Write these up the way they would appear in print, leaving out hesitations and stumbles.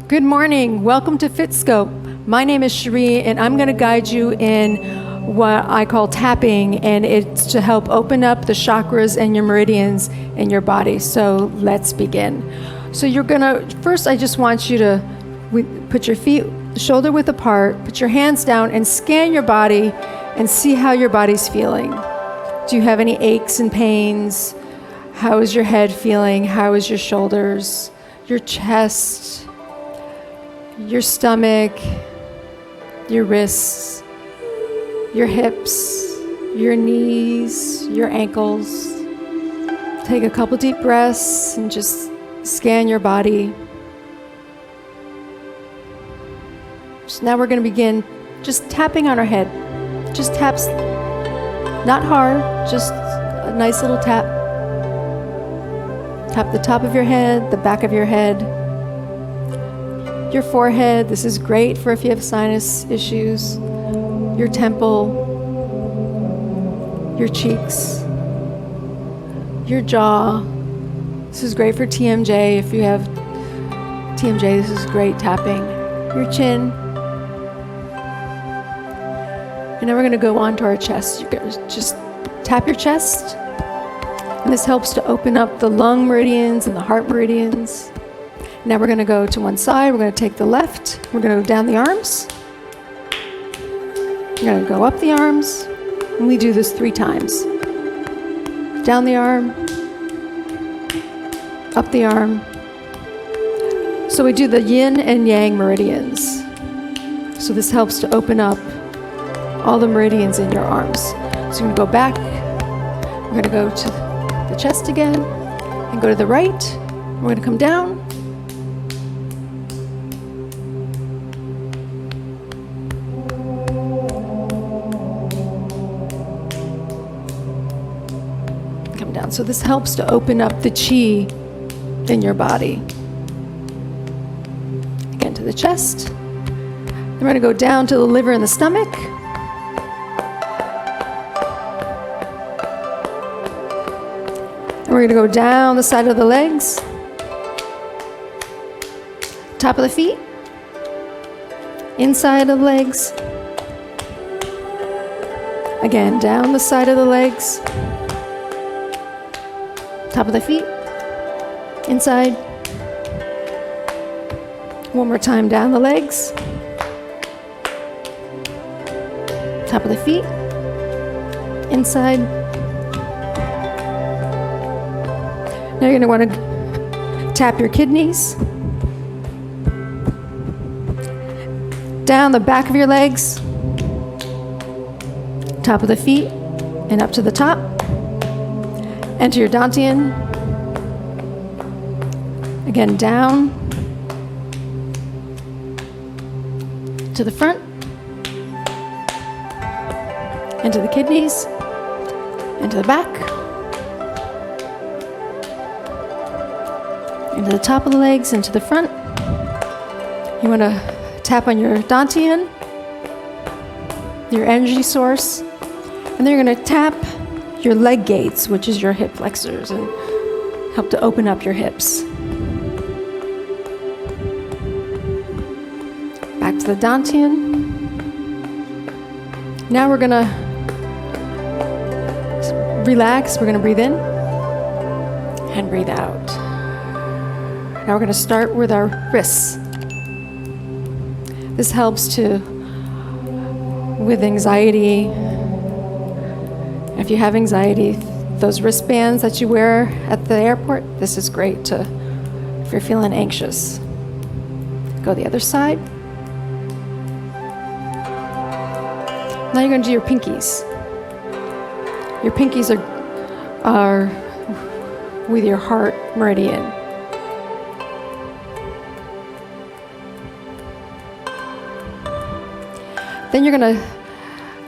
Good morning. Welcome to Fitscope. My name is Cherie, and I'm going to guide you in what I call tapping, and it's to help open up the chakras and your meridians in your body. So let's begin. So first I just want you to put your feet shoulder width apart, put your hands down, and scan your body and see how your body's feeling. Do you have any aches and pains? How is your head feeling? How is your shoulders, your chest, your stomach, your wrists, your hips, your knees, your ankles? Take a couple deep breaths and just scan your body. So now we're going to begin just tapping on our head. Just taps, not hard, just a nice little tap. Tap the top of your head, the back of your head, your forehead. This is great for if you have sinus issues. Your temple, your cheeks, your jaw. This is great for TMJ. If you have TMJ, this is great tapping. Your chin. And now we're going to go on to our chest. You just tap your chest. And this helps to open up the lung meridians and the heart meridians. Now we're going to go to one side. We're going to take the left. We're going to go down the arms. We're going to go up the arms. And we do this 3 times. Down the arm. Up the arm. So we do the yin and yang meridians. So this helps to open up all the meridians in your arms. So we're going to go back. We're going to go to the chest again and go to the right. We're going to come down. Come down. So this helps to open up the chi in your body. Again to the chest. Then we're going to go down to the liver and the stomach. We're going to go down the side of the legs, top of the feet, inside of the legs, again down the side of the legs, top of the feet, inside, one more time down the legs, top of the feet, inside. Now you're going to want to tap your kidneys, down the back of your legs, top of the feet, and up to the top. Enter your dantien. Again, down to the front, into the kidneys, into the back. Into the top of the legs, into the front. You want to tap on your dantien, your energy source, and then you're going to tap your leg gates, which is your hip flexors, and help to open up your hips. Back to the dantien. Now we're going to relax. We're going to breathe in and breathe out. Now we're going to start with our wrists. This helps with anxiety. If you have anxiety, those wristbands that you wear at the airport, this is great if you're feeling anxious. Go the other side. Now you're going to do your pinkies. Your pinkies are with your heart meridian. Then you're going to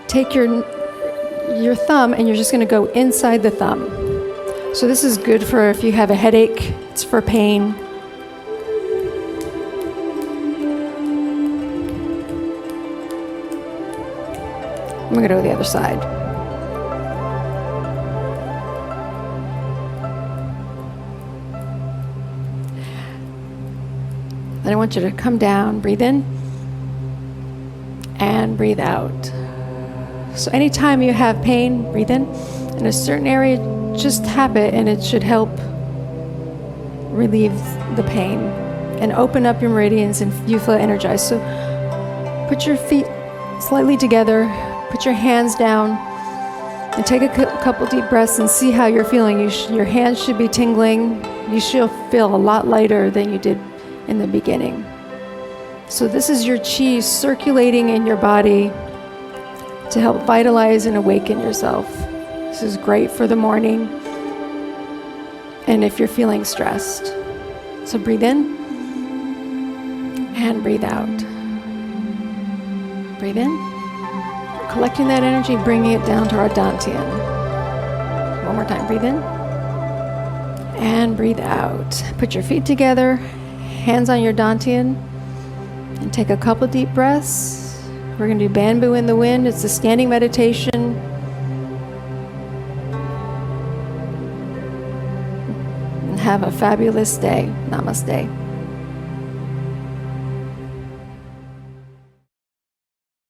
take your thumb and you're just going to go inside the thumb. So this is good for if you have a headache, it's for pain. I'm going to go to the other side. Then I want you to come down, breathe in, and breathe out. So anytime you have pain, breathe in a certain area, just tap it and it should help relieve the pain and open up your meridians and you feel energized. So put your feet slightly together, put your hands down, and take a couple deep breaths and see how you're feeling. Your hands should be tingling. You should feel a lot lighter than you did in the beginning. So this is your chi circulating in your body to help vitalize and awaken yourself. This is great for the morning and if you're feeling stressed. So breathe in and breathe out. Breathe in. We're collecting that energy, bringing it down to our dantien. One more time, breathe in and breathe out. Put your feet together, hands on your dantien, and take a couple deep breaths. We're going to do bamboo in the wind. It's a standing meditation. And have a fabulous day. Namaste.